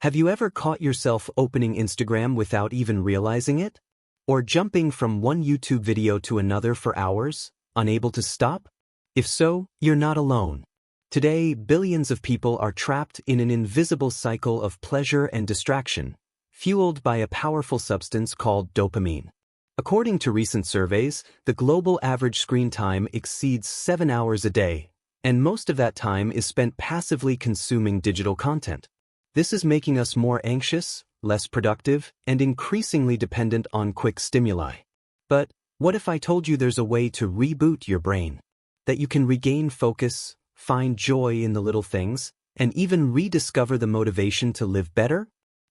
Have you ever caught yourself opening Instagram without even realizing it? Or jumping from one YouTube video to another for hours, unable to stop? If so, you're not alone. Today, billions of people are trapped in an invisible cycle of pleasure and distraction, fueled by a powerful substance called dopamine. According to recent surveys, the global average screen time exceeds 7 hours a day, and most of that time is spent passively consuming digital content. This is making us more anxious, less productive, and increasingly dependent on quick stimuli. But what if I told you there's a way to reboot your brain? That you can regain focus, find joy in the little things, and even rediscover the motivation to live better?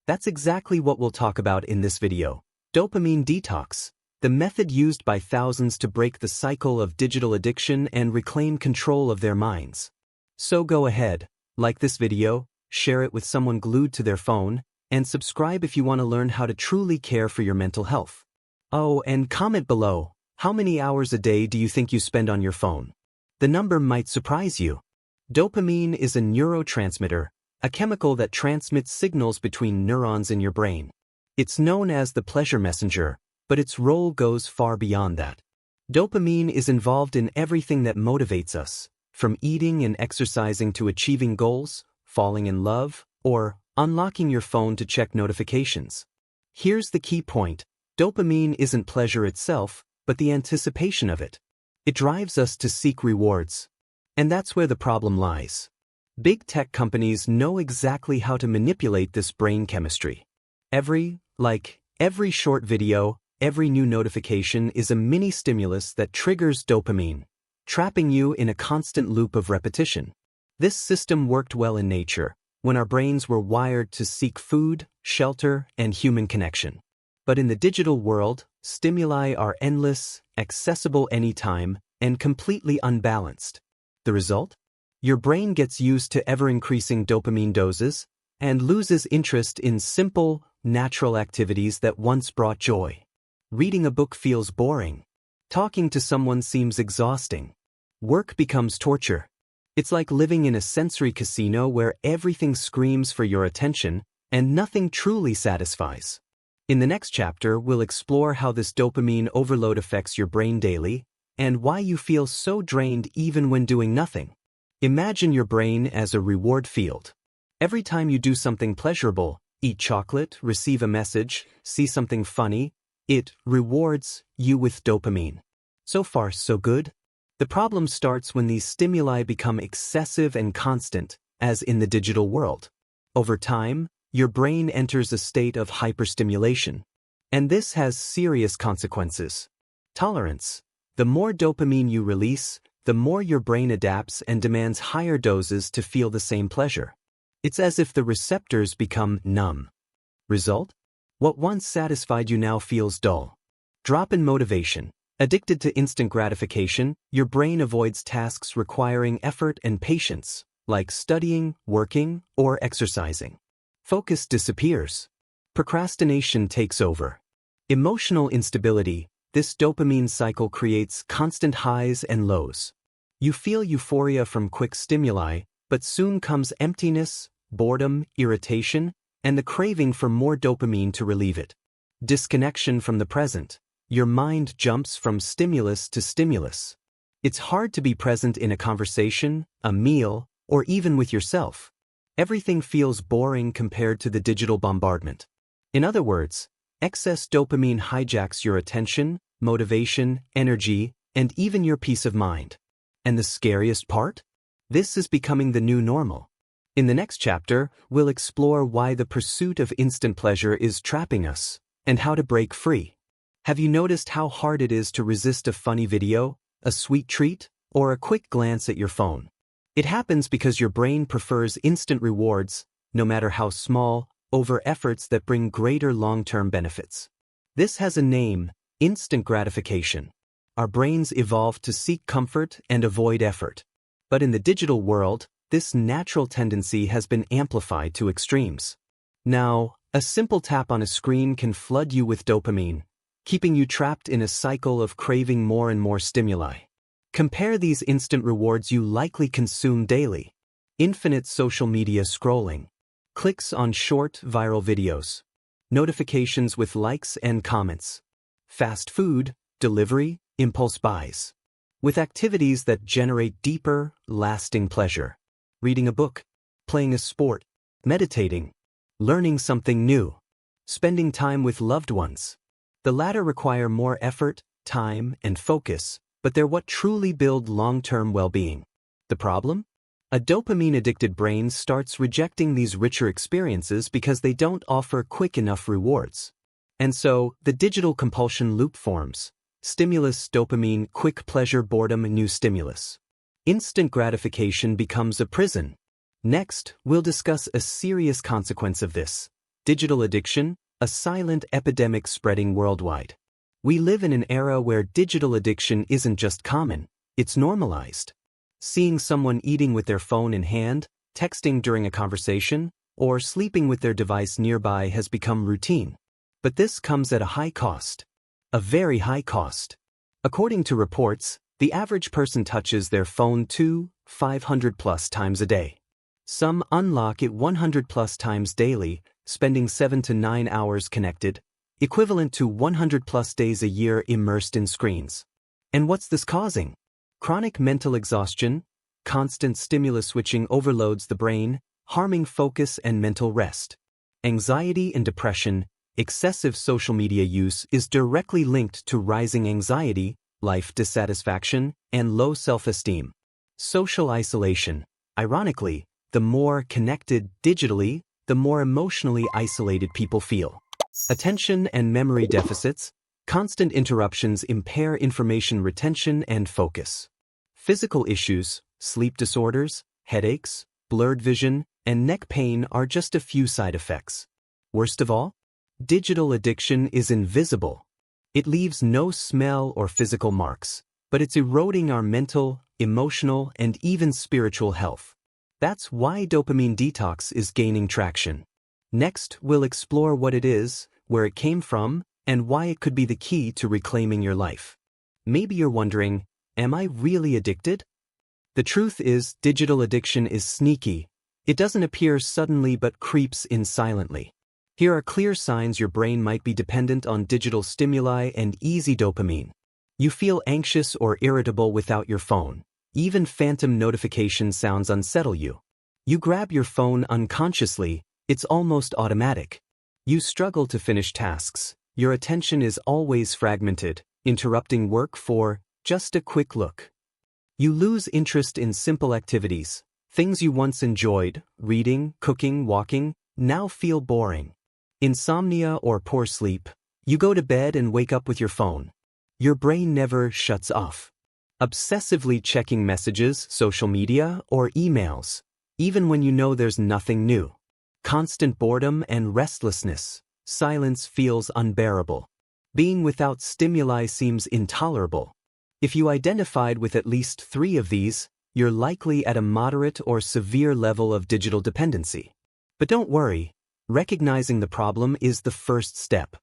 That's exactly what we'll talk about in this video. Dopamine Detox, the method used by thousands to break the cycle of digital addiction and reclaim control of their minds. So go ahead, like this video, share it with someone glued to their phone, and subscribe if you want to learn how to truly care for your mental health. Oh, and comment below, how many hours a day do you think you spend on your phone? The number might surprise you. Dopamine is a neurotransmitter, a chemical that transmits signals between neurons in your brain. It's known as the pleasure messenger, but its role goes far beyond that. Dopamine is involved in everything that motivates us, from eating and exercising to achieving goals, falling in love, or unlocking your phone to check notifications. Here's the key point. Dopamine isn't pleasure itself, but the anticipation of it. It drives us to seek rewards. And that's where the problem lies. Big tech companies know exactly how to manipulate this brain chemistry. Every short video, every new notification is a mini stimulus that triggers dopamine, trapping you in a constant loop of repetition. This system worked well in nature, when our brains were wired to seek food, shelter, and human connection. But in the digital world, stimuli are endless, accessible anytime, and completely unbalanced. The result? Your brain gets used to ever-increasing dopamine doses and loses interest in simple, natural activities that once brought joy. Reading a book feels boring. Talking to someone seems exhausting. Work becomes torture. It's like living in a sensory casino where everything screams for your attention and nothing truly satisfies. In the next chapter, we'll explore how this dopamine overload affects your brain daily and why you feel so drained even when doing nothing. Imagine your brain as a reward field. Every time you do something pleasurable, eat chocolate, receive a message, see something funny, it rewards you with dopamine. So far, so good. The problem starts when these stimuli become excessive and constant, as in the digital world. Over time, your brain enters a state of hyperstimulation. And this has serious consequences. Tolerance. The more dopamine you release, the more your brain adapts and demands higher doses to feel the same pleasure. It's as if the receptors become numb. Result? What once satisfied you now feels dull. Drop in motivation. Addicted to instant gratification, your brain avoids tasks requiring effort and patience, like studying, working, or exercising. Focus disappears. Procrastination takes over. Emotional instability. This dopamine cycle creates constant highs and lows. You feel euphoria from quick stimuli, but soon comes emptiness, boredom, irritation, and the craving for more dopamine to relieve it. Disconnection from the present. Your mind jumps from stimulus to stimulus. It's hard to be present in a conversation, a meal, or even with yourself. Everything feels boring compared to the digital bombardment. In other words, excess dopamine hijacks your attention, motivation, energy, and even your peace of mind. And the scariest part? This is becoming the new normal. In the next chapter, we'll explore why the pursuit of instant pleasure is trapping us, and how to break free. Have you noticed how hard it is to resist a funny video, a sweet treat, or a quick glance at your phone? It happens because your brain prefers instant rewards, no matter how small, over efforts that bring greater long-term benefits. This has a name: instant gratification. Our brains evolved to seek comfort and avoid effort. But in the digital world, this natural tendency has been amplified to extremes. Now, a simple tap on a screen can flood you with dopamine, keeping you trapped in a cycle of craving more and more stimuli. Compare these instant rewards you likely consume daily. Infinite social media scrolling. Clicks on short, viral videos. Notifications with likes and comments. Fast food, delivery, impulse buys. With activities that generate deeper, lasting pleasure. Reading a book, playing a sport, meditating, learning something new, spending time with loved ones. The latter require more effort, time, and focus, but they're what truly build long-term well-being. The problem? A dopamine-addicted brain starts rejecting these richer experiences because they don't offer quick enough rewards. And so, the digital compulsion loop forms. Stimulus, dopamine, quick pleasure, boredom, new stimulus. Instant gratification becomes a prison. Next, we'll discuss a serious consequence of this. Digital addiction, a silent epidemic spreading worldwide. We live in an era where digital addiction isn't just common, it's normalized. Seeing someone eating with their phone in hand, texting during a conversation, or sleeping with their device nearby has become routine. But this comes at a high cost. A very high cost. According to reports, the average person touches their phone 500 plus times a day. Some unlock it 100 plus times daily, spending 7 to 9 hours connected, equivalent to 100 plus days a year immersed in screens. And what's this causing? Chronic mental exhaustion, constant stimulus switching overloads the brain, harming focus and mental rest. Anxiety and depression, excessive social media use is directly linked to rising anxiety, life dissatisfaction, and low self-esteem. Social isolation. Ironically, the more connected digitally, the more emotionally isolated people feel. Attention and memory deficits, constant interruptions impair information retention and focus. Physical issues, sleep disorders, headaches, blurred vision, and neck pain are just a few side effects. Worst of all, digital addiction is invisible. It leaves no smell or physical marks, but it's eroding our mental, emotional, and even spiritual health. That's why dopamine detox is gaining traction. Next, we'll explore what it is, where it came from, and why it could be the key to reclaiming your life. Maybe you're wondering, am I really addicted? The truth is, digital addiction is sneaky. It doesn't appear suddenly but creeps in silently. Here are clear signs your brain might be dependent on digital stimuli and easy dopamine. You feel anxious or irritable without your phone. Even phantom notification sounds unsettle you. You grab your phone unconsciously, it's almost automatic. You struggle to finish tasks. Your attention is always fragmented, interrupting work for just a quick look. You lose interest in simple activities. Things you once enjoyed, reading, cooking, walking, now feel boring. Insomnia or poor sleep. You go to bed and wake up with your phone. Your brain never shuts off. Obsessively checking messages, social media, or emails, even when you know there's nothing new. Constant boredom and restlessness. Silence feels unbearable. Being without stimuli seems intolerable. If you identified with at least 3 of these, you're likely at a moderate or severe level of digital dependency. But don't worry, recognizing the problem is the first step.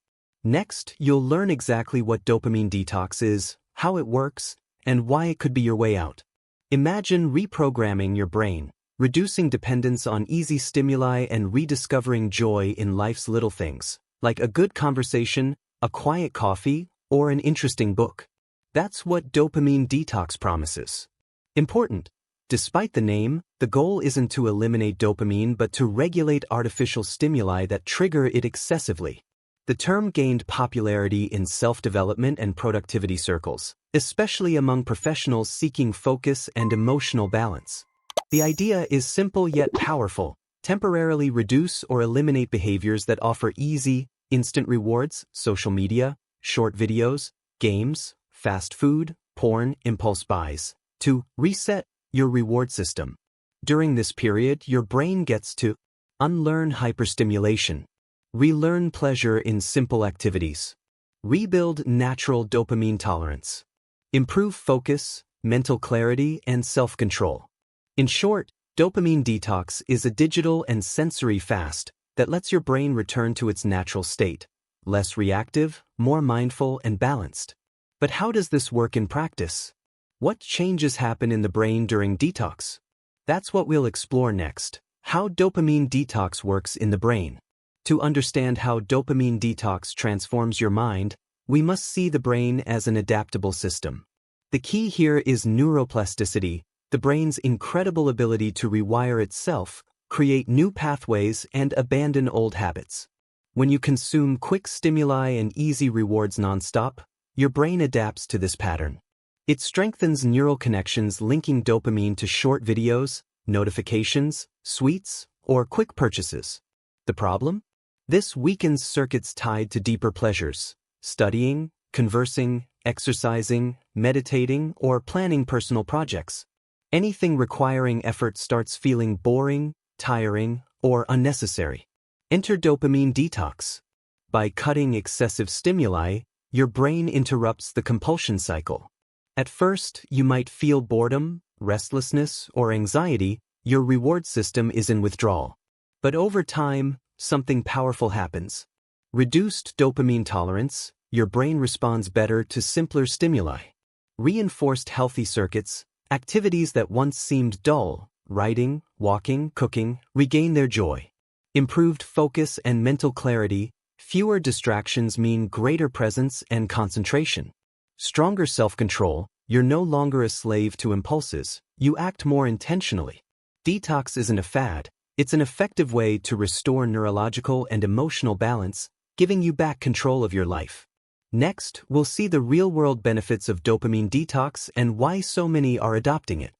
Next, you'll learn exactly what dopamine detox is, how it works, and why it could be your way out. Imagine reprogramming your brain, reducing dependence on easy stimuli and rediscovering joy in life's little things, like a good conversation, a quiet coffee, or an interesting book. That's what dopamine detox promises. Important. Despite the name, the goal isn't to eliminate dopamine but to regulate artificial stimuli that trigger it excessively. The term gained popularity in self-development and productivity circles, especially among professionals seeking focus and emotional balance. The idea is simple yet powerful. Temporarily reduce or eliminate behaviors that offer easy, instant rewards, social media, short videos, games, fast food, porn, impulse buys, to reset your reward system. During this period, your brain gets to unlearn hyperstimulation, relearn pleasure in simple activities, rebuild natural dopamine tolerance, improve focus, mental clarity, and self-control. In short, dopamine detox is a digital and sensory fast that lets your brain return to its natural state, less reactive, more mindful, and balanced. But how does this work in practice? What changes happen in the brain during detox? That's what we'll explore next. How dopamine detox works in the brain. To understand how dopamine detox transforms your mind, we must see the brain as an adaptable system. The key here is neuroplasticity, the brain's incredible ability to rewire itself, create new pathways, and abandon old habits. When you consume quick stimuli and easy rewards nonstop, your brain adapts to this pattern. It strengthens neural connections linking dopamine to short videos, notifications, sweets, or quick purchases. The problem? This weakens circuits tied to deeper pleasures: studying, conversing, exercising, meditating, or planning personal projects. Anything requiring effort starts feeling boring, tiring, or unnecessary. Enter dopamine detox. By cutting excessive stimuli, your brain interrupts the compulsion cycle. At first, you might feel boredom, restlessness, or anxiety. Your reward system is in withdrawal. But over time, something powerful happens. Reduced dopamine tolerance, your brain responds better to simpler stimuli. Reinforced healthy circuits, activities that once seemed dull, writing, walking, cooking, regain their joy. Improved focus and mental clarity, fewer distractions mean greater presence and concentration. Stronger self-control, you're no longer a slave to impulses, you act more intentionally. Detox isn't a fad, it's an effective way to restore neurological and emotional balance, giving you back control of your life. Next, we'll see the real-world benefits of dopamine detox and why so many are adopting it.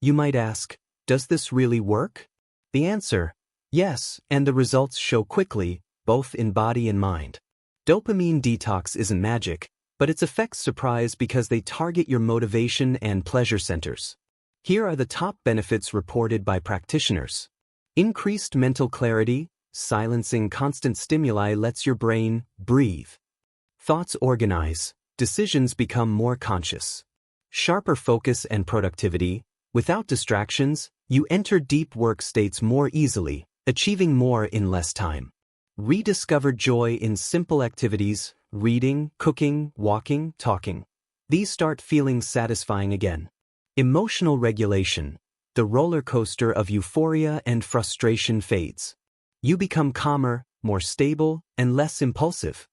You might ask, does this really work? The answer: yes, and the results show quickly, both in body and mind. Dopamine detox isn't magic, but its effects surprise because they target your motivation and pleasure centers. Here are the top benefits reported by practitioners. Increased mental clarity, silencing constant stimuli lets your brain breathe. Thoughts organize, decisions become more conscious. Sharper focus and productivity, without distractions, you enter deep work states more easily, achieving more in less time. Rediscovered joy in simple activities, reading, cooking, walking, talking. These start feeling satisfying again. Emotional regulation, the roller coaster of euphoria and frustration fades. You become calmer, more stable, and less impulsive.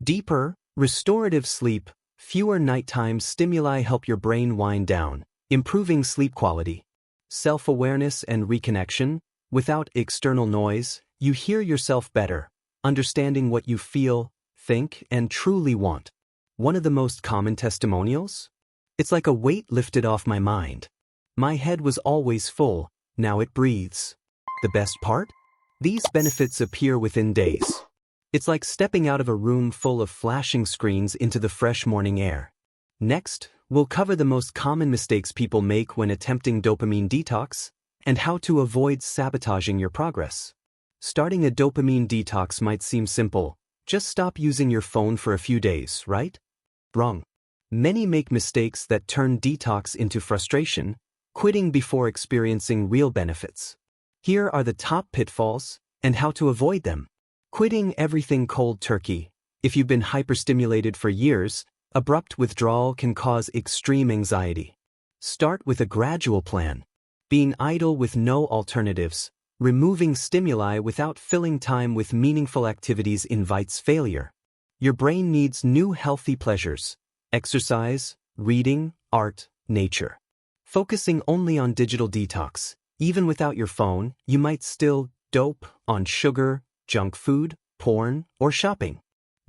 Deeper, restorative sleep, fewer nighttime stimuli help your brain wind down, improving sleep quality. Self-awareness and reconnection, without external noise, you hear yourself better, understanding what you feel, think, and truly want. One of the most common testimonials? It's like a weight lifted off my mind. My head was always full, now it breathes. The best part? These benefits appear within days. It's like stepping out of a room full of flashing screens into the fresh morning air. Next, we'll cover the most common mistakes people make when attempting dopamine detox, and how to avoid sabotaging your progress. Starting a dopamine detox might seem simple. Just stop using your phone for a few days, right? Wrong. Many make mistakes that turn detox into frustration, quitting before experiencing real benefits. Here are the top pitfalls, and how to avoid them. Quitting everything cold turkey. If you've been hyperstimulated for years, abrupt withdrawal can cause extreme anxiety. Start with a gradual plan. Being idle with no alternatives, removing stimuli without filling time with meaningful activities invites failure. Your brain needs new healthy pleasures: exercise, reading, art, nature. Focusing only on digital detox. Even without your phone, you might still dope on sugar, junk food, porn, or shopping.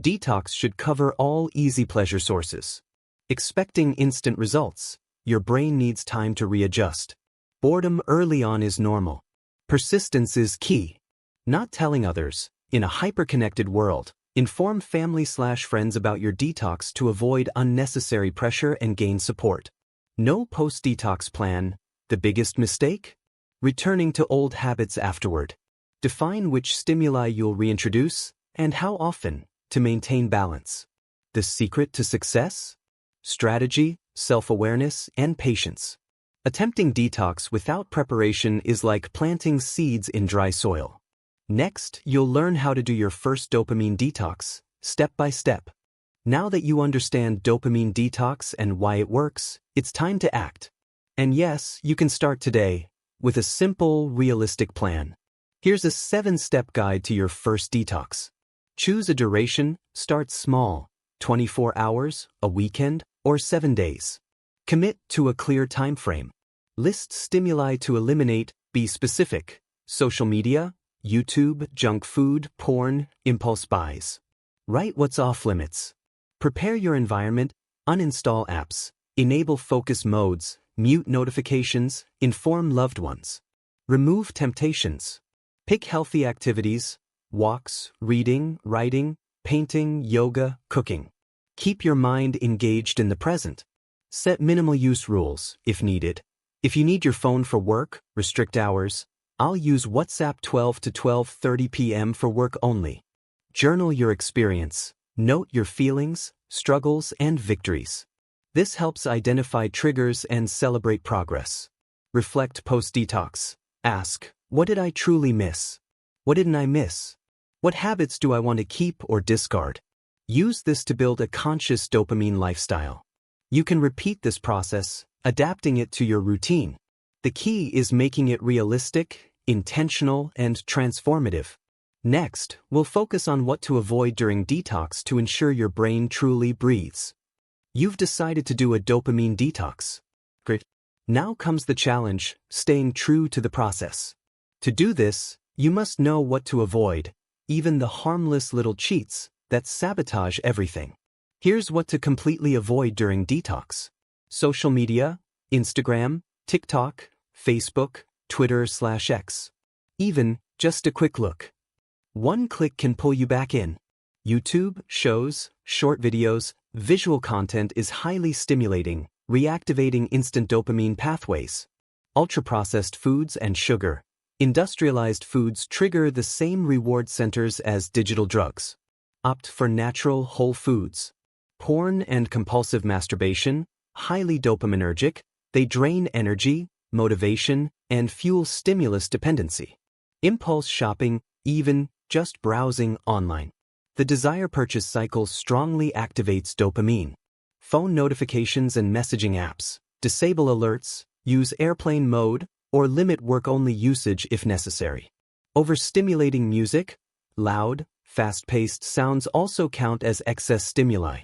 Detox should cover all easy pleasure sources. Expecting instant results. Your brain needs time to readjust. Boredom early on is normal. Persistence is key. Not telling others. In a hyper-connected world, inform family/friends about your detox to avoid unnecessary pressure and gain support. No post-detox plan. The biggest mistake? Returning to old habits afterward. Define which stimuli you'll reintroduce, and how often, to maintain balance. The secret to success? Strategy, self-awareness, and patience. Attempting detox without preparation is like planting seeds in dry soil. Next, you'll learn how to do your first dopamine detox, step by step. Now that you understand dopamine detox and why it works, it's time to act. And yes, you can start today, with a simple, realistic plan. Here's a 7-step guide to your first detox. Choose a duration, start small, 24 hours, a weekend, or 7 days. Commit to a clear time frame. List stimuli to eliminate, be specific. Social media, YouTube, junk food, porn, impulse buys. Write what's off limits. Prepare your environment, uninstall apps, enable focus modes, mute notifications, inform loved ones. Remove temptations. Pick healthy activities, walks, reading, writing, painting, yoga, cooking. Keep your mind engaged in the present. Set minimal use rules, if needed. If you need your phone for work, restrict hours. I'll use WhatsApp 12 to 12:30 p.m. for work only. Journal your experience. Note your feelings, struggles, and victories. This helps identify triggers and celebrate progress. Reflect post-detox. Ask, what did I truly miss? What didn't I miss? What habits do I want to keep or discard? Use this to build a conscious dopamine lifestyle. You can repeat this process, adapting it to your routine. The key is making it realistic, intentional, and transformative. Next, we'll focus on what to avoid during detox to ensure your brain truly breathes. You've decided to do a dopamine detox. Great. Now comes the challenge, staying true to the process. To do this, you must know what to avoid, even the harmless little cheats that sabotage everything. Here's what to completely avoid during detox. Social media, Instagram, TikTok, Facebook, Twitter/X. Even just a quick look. One click can pull you back in. YouTube, shows, short videos, visual content is highly stimulating, reactivating instant dopamine pathways. Ultra-processed foods and sugar, industrialized foods trigger the same reward centers as digital drugs. Opt for natural, whole foods. Porn and compulsive masturbation, highly dopaminergic, they drain energy, motivation, and fuel stimulus dependency. Impulse shopping, even just browsing online. The desire purchase cycle strongly activates dopamine. Phone notifications and messaging apps, disable alerts, use airplane mode, or limit work-only usage if necessary. Overstimulating music, loud, fast-paced sounds also count as excess stimuli.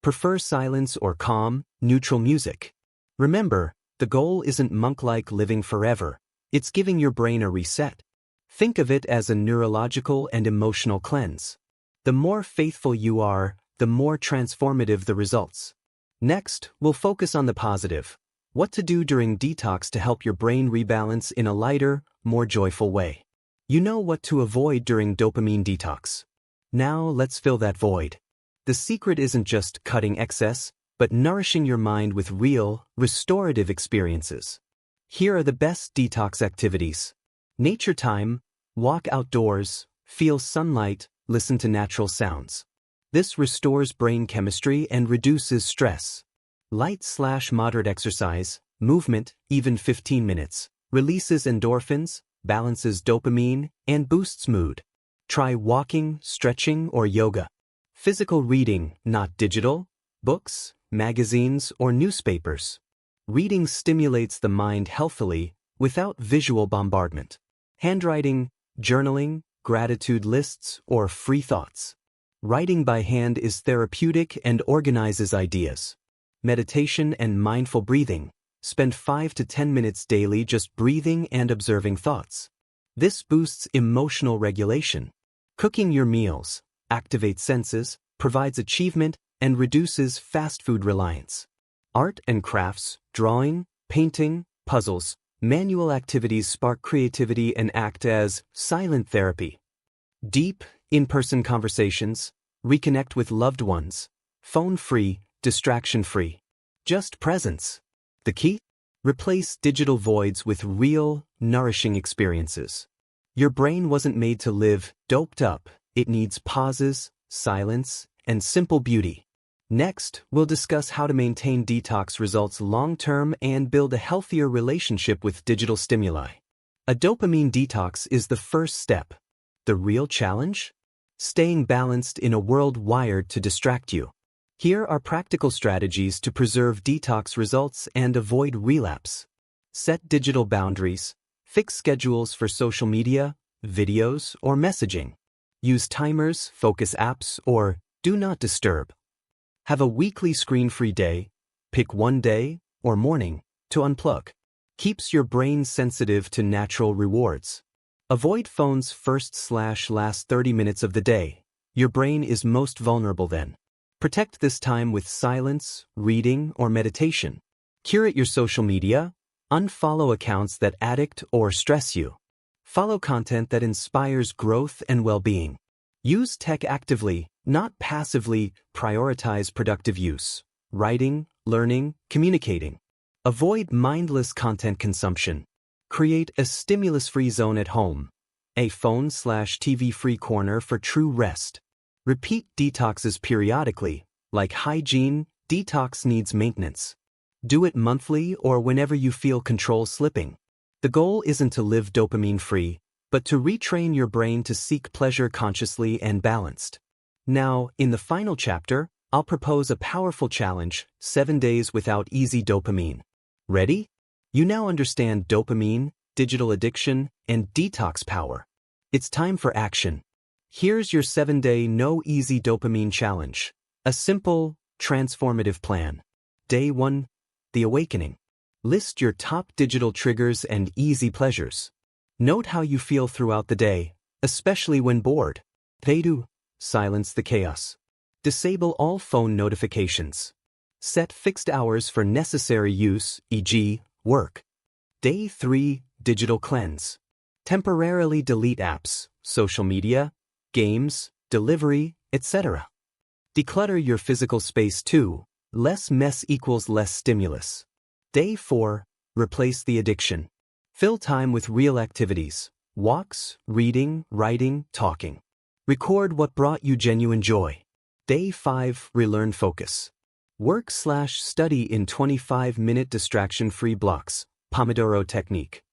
Prefer silence or calm, neutral music. Remember, the goal isn't monk-like living forever, it's giving your brain a reset. Think of it as a neurological and emotional cleanse. The more faithful you are, the more transformative the results. Next, we'll focus on the positive. What to do during detox to help your brain rebalance in a lighter, more joyful way. You know what to avoid during dopamine detox. Now let's fill that void. The secret isn't just cutting excess, but nourishing your mind with real, restorative experiences. Here are the best detox activities. Nature time, walk outdoors, feel sunlight, listen to natural sounds. This restores brain chemistry and reduces stress. Light/moderate exercise, movement, even 15 minutes, releases endorphins, balances dopamine, and boosts mood. Try walking, stretching, or yoga. Physical reading, not digital, books, magazines, or newspapers. Reading stimulates the mind healthily, without visual bombardment. Handwriting, journaling, gratitude lists, or free thoughts. Writing by hand is therapeutic and organizes ideas. Meditation and mindful breathing. Spend 5 to 10 minutes daily just breathing and observing thoughts. This boosts emotional regulation. Cooking your meals, activates senses, provides achievement, and reduces fast food reliance. Art and crafts, drawing, painting, puzzles, manual activities spark creativity and act as silent therapy. Deep, in-person conversations, reconnect with loved ones, phone-free, distraction-free. Just presence. The key? Replace digital voids with real, nourishing experiences. Your brain wasn't made to live doped up. It needs pauses, silence, and simple beauty. Next, we'll discuss how to maintain detox results long-term and build a healthier relationship with digital stimuli. A dopamine detox is the first step. The real challenge? Staying balanced in a world wired to distract you. Here are practical strategies to preserve detox results and avoid relapse. Set digital boundaries. Fix schedules for social media, videos, or messaging. Use timers, focus apps, or do not disturb. Have a weekly screen-free day. Pick one day or morning to unplug. Keeps your brain sensitive to natural rewards. Avoid phones first/last 30 minutes of the day. Your brain is most vulnerable then. Protect this time with silence, reading, or meditation. Curate your social media. Unfollow accounts that addict or stress you. Follow content that inspires growth and well-being. Use tech actively, not passively. Prioritize productive use. Writing, learning, communicating. Avoid mindless content consumption. Create a stimulus-free zone at home. A phone/TV-free corner for true rest. Repeat detoxes periodically, like hygiene. Detox needs maintenance. Do it monthly or whenever you feel control slipping. The goal isn't to live dopamine-free, but to retrain your brain to seek pleasure consciously and balanced. Now, in the final chapter, I'll propose a powerful challenge: 7 days without easy dopamine. Ready? You now understand dopamine, digital addiction, and detox power. It's time for action. Here's your 7-day no easy dopamine challenge. A simple, transformative plan. Day 1. The awakening. List your top digital triggers and easy pleasures. Note how you feel throughout the day, especially when bored. Day 2. Silence the chaos. Disable all phone notifications. Set fixed hours for necessary use, e.g., work. Day 3. Digital cleanse. Temporarily delete apps, social media, games, delivery, etc. Declutter your physical space too. Less mess equals less stimulus. Day 4. Replace the addiction. Fill time with real activities. Walks, reading, writing, talking. Record what brought you genuine joy. Day 5. Relearn focus. Work/study in 25-minute distraction-free blocks. Pomodoro technique.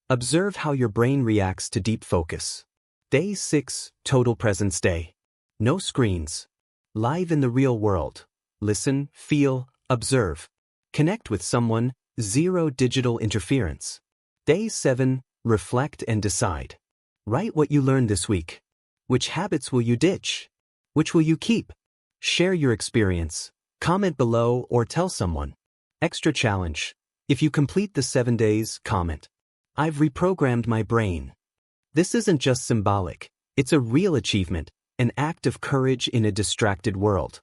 Observe how your brain reacts to deep focus. Day 6. Total presence day. No screens. Live in the real world. Listen, feel, observe. Connect with someone. Zero digital interference. Day 7. Reflect and decide. Write what you learned this week. Which habits will you ditch? Which will you keep? Share your experience. Comment below or tell someone. Extra challenge. If you complete the 7 days, comment. I've reprogrammed my brain. This isn't just symbolic. It's a real achievement, an act of courage in a distracted world.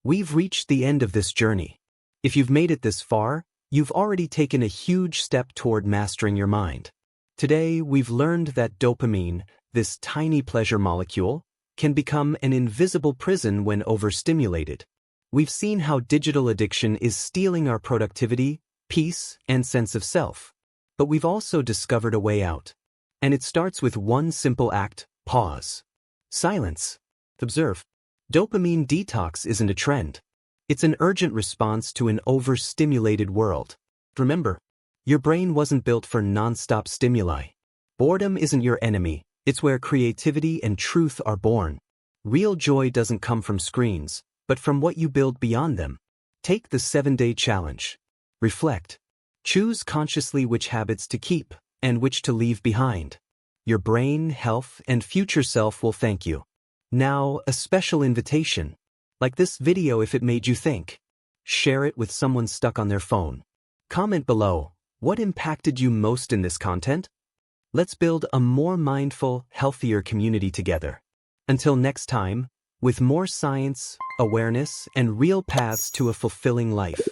We've reached the end of this journey. If you've made it this far, you've already taken a huge step toward mastering your mind. Today, we've learned that dopamine, this tiny pleasure molecule, can become an invisible prison when overstimulated. We've seen how digital addiction is stealing our productivity, peace, and sense of self. But we've also discovered a way out. And it starts with one simple act: pause. Silence. Observe. Dopamine detox isn't a trend. It's an urgent response to an overstimulated world. Remember, your brain wasn't built for non-stop stimuli. Boredom isn't your enemy. It's where creativity and truth are born. Real joy doesn't come from screens, but from what you build beyond them. Take the 7-day challenge. Reflect. Choose consciously which habits to keep and which to leave behind. Your brain, health, and future self will thank you. Now, a special invitation. Like this video if it made you think. Share it with someone stuck on their phone. Comment below, what impacted you most in this content? Let's build a more mindful, healthier community together. Until next time, with more science, awareness, and real paths to a fulfilling life.